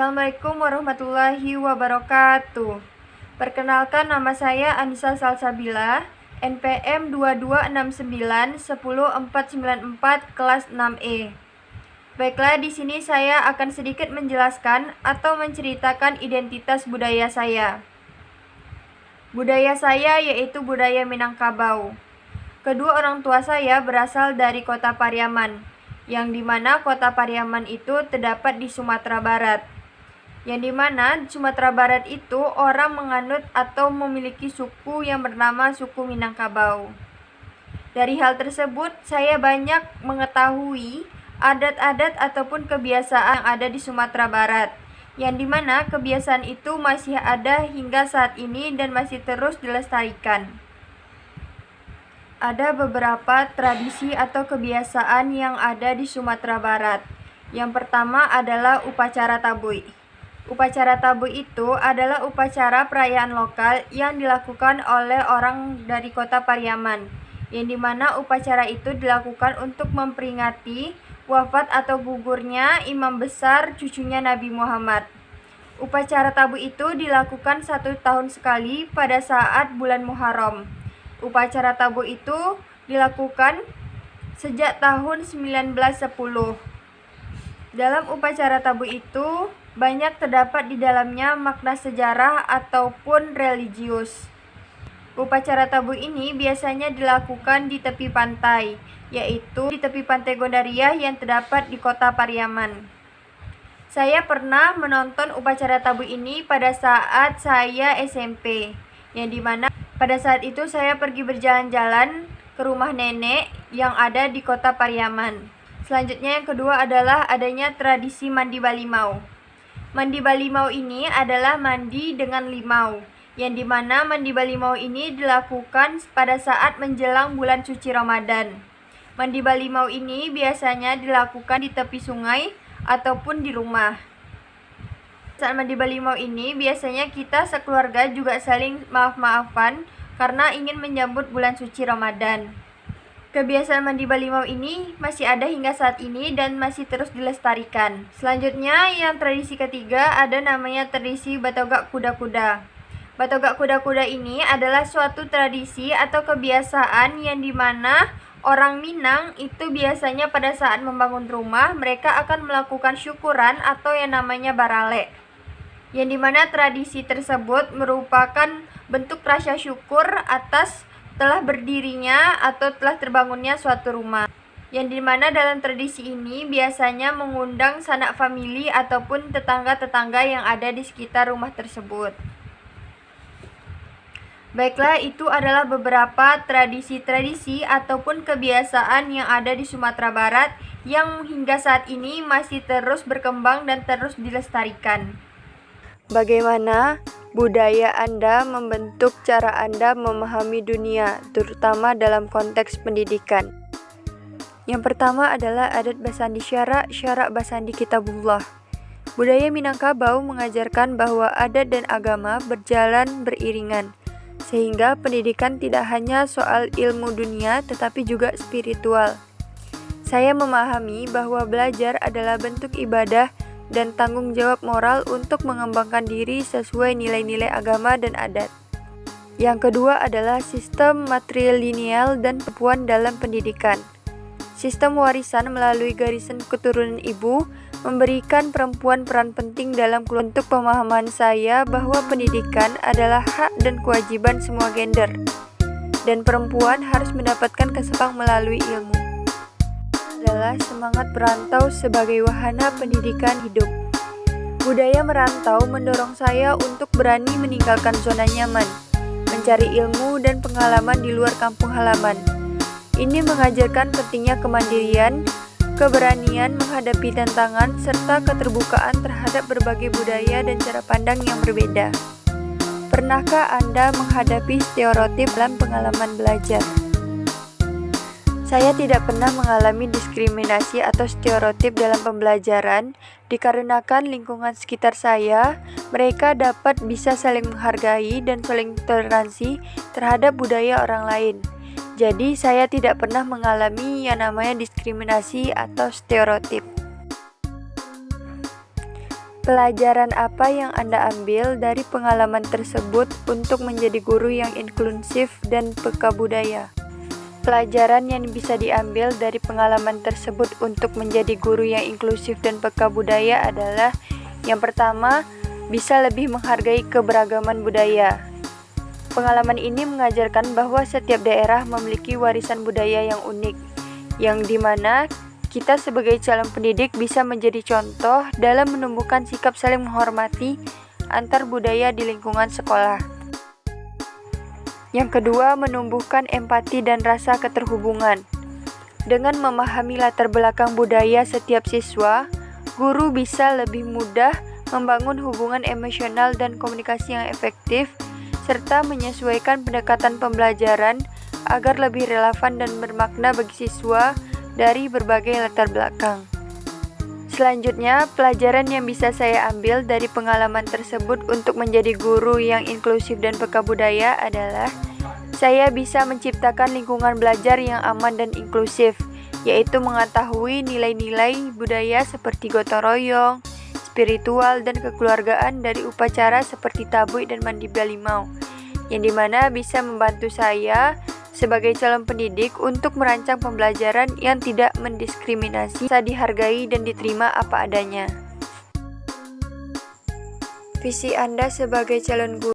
Assalamualaikum warahmatullahi wabarakatuh. Perkenalkan, nama saya Anissa Salsabila, NPM 22691044 kelas 6E. Baiklah, di sini saya akan sedikit menjelaskan atau menceritakan identitas budaya saya. Budaya saya yaitu budaya Minangkabau. Kedua orang tua saya berasal dari kota Pariaman, yang dimana kota Pariaman itu terdapat di Sumatera Barat. Yang dimana Sumatera Barat itu orang menganut atau memiliki suku yang bernama suku Minangkabau. Dari hal tersebut, saya banyak mengetahui adat-adat ataupun kebiasaan yang ada di Sumatera Barat, yang dimana kebiasaan itu masih ada hingga saat ini dan masih terus dilestarikan. Ada beberapa tradisi atau kebiasaan yang ada di Sumatera Barat. Yang pertama adalah upacara tabui. Upacara tabui itu adalah upacara perayaan lokal yang dilakukan oleh orang dari kota Pariaman, yang dimana upacara itu dilakukan untuk memperingati wafat atau gugurnya imam besar cucunya Nabi Muhammad. Upacara tabui itu dilakukan 1 tahun sekali pada saat bulan Muharram. Upacara tabu itu dilakukan sejak tahun 1910. Dalam upacara tabu itu banyak terdapat di dalamnya makna sejarah ataupun religius. Upacara tabu ini biasanya dilakukan di tepi pantai, yaitu di tepi pantai Gondariah yang terdapat di kota Pariaman. Saya pernah menonton upacara tabu ini pada saat saya SMP, yang dimana pada saat itu saya pergi berjalan-jalan ke rumah nenek yang ada di kota Pariaman. Selanjutnya yang kedua adalah adanya tradisi mandi balimau. Mandi balimau ini adalah mandi dengan limau, yang dimana mandi balimau ini dilakukan pada saat menjelang bulan suci Ramadan. Mandi balimau ini biasanya dilakukan di tepi sungai ataupun di rumah. Saat mandi balimau ini biasanya kita sekeluarga juga saling maaf-maafan karena ingin menyambut bulan suci Ramadan. Kebiasaan mandi balimau ini masih ada hingga saat ini dan masih terus dilestarikan. Selanjutnya yang tradisi ketiga ada namanya tradisi Batogak Kuda-Kuda. Batogak Kuda-Kuda ini adalah suatu tradisi atau kebiasaan yang dimana orang Minang itu biasanya pada saat membangun rumah mereka akan melakukan syukuran atau yang namanya barale, yang dimana tradisi tersebut merupakan bentuk rasa syukur atas telah berdirinya atau telah terbangunnya suatu rumah, yang dimana dalam tradisi ini biasanya mengundang sanak famili ataupun tetangga-tetangga yang ada di sekitar rumah tersebut. Baiklah, itu adalah beberapa tradisi-tradisi ataupun kebiasaan yang ada di Sumatera Barat yang hingga saat ini masih terus berkembang dan terus dilestarikan. Bagaimana budaya Anda membentuk cara Anda memahami dunia, terutama dalam konteks pendidikan? Yang pertama adalah adat basandi syarak basandi kitabullah. Budaya Minangkabau mengajarkan bahwa adat dan agama berjalan beriringan, sehingga pendidikan tidak hanya soal ilmu dunia tetapi juga spiritual. Saya memahami bahwa belajar adalah bentuk ibadah dan tanggung jawab moral untuk mengembangkan diri sesuai nilai-nilai agama dan adat. Yang kedua adalah sistem matrilineal dan perempuan dalam pendidikan. Sistem warisan melalui garisan keturunan ibu memberikan perempuan peran penting dalam bentuk pemahaman saya bahwa pendidikan adalah hak dan kewajiban semua gender, dan perempuan harus mendapatkan kesempatan melalui ilmu. Adalah semangat perantau sebagai wahana pendidikan hidup. Budaya merantau mendorong saya untuk berani meninggalkan zona nyaman, mencari ilmu dan pengalaman di luar kampung halaman. Ini mengajarkan pentingnya kemandirian, keberanian menghadapi tantangan, serta keterbukaan terhadap berbagai budaya dan cara pandang yang berbeda. Pernahkah Anda menghadapi stereotip dalam pengalaman belajar? Saya tidak pernah mengalami diskriminasi atau stereotip dalam pembelajaran dikarenakan lingkungan sekitar saya, mereka dapat bisa saling menghargai dan saling toleransi terhadap budaya orang lain. Jadi saya tidak pernah mengalami yang namanya diskriminasi atau stereotip. Pelajaran apa yang Anda ambil dari pengalaman tersebut untuk menjadi guru yang inklusif dan peka budaya? Pelajaran yang bisa diambil dari pengalaman tersebut untuk menjadi guru yang inklusif dan peka budaya adalah yang pertama, bisa lebih menghargai keberagaman budaya. Pengalaman ini mengajarkan bahwa setiap daerah memiliki warisan budaya yang unik, yang dimana kita sebagai calon pendidik bisa menjadi contoh dalam menumbuhkan sikap saling menghormati antar budaya di lingkungan sekolah. Yang kedua, menumbuhkan empati dan rasa keterhubungan. Dengan memahami latar belakang budaya setiap siswa, guru bisa lebih mudah membangun hubungan emosional dan komunikasi yang efektif, serta menyesuaikan pendekatan pembelajaran agar lebih relevan dan bermakna bagi siswa dari berbagai latar belakang. Selanjutnya, pelajaran yang bisa saya ambil dari pengalaman tersebut untuk menjadi guru yang inklusif dan peka budaya adalah saya bisa menciptakan lingkungan belajar yang aman dan inklusif, yaitu mengetahui nilai-nilai budaya seperti gotong royong, spiritual, dan kekeluargaan dari upacara seperti tabui dan mandi balimau, yang dimana bisa membantu saya sebagai calon pendidik untuk merancang pembelajaran yang tidak mendiskriminasi, bisa dihargai dan diterima apa adanya. Visi Anda sebagai calon guru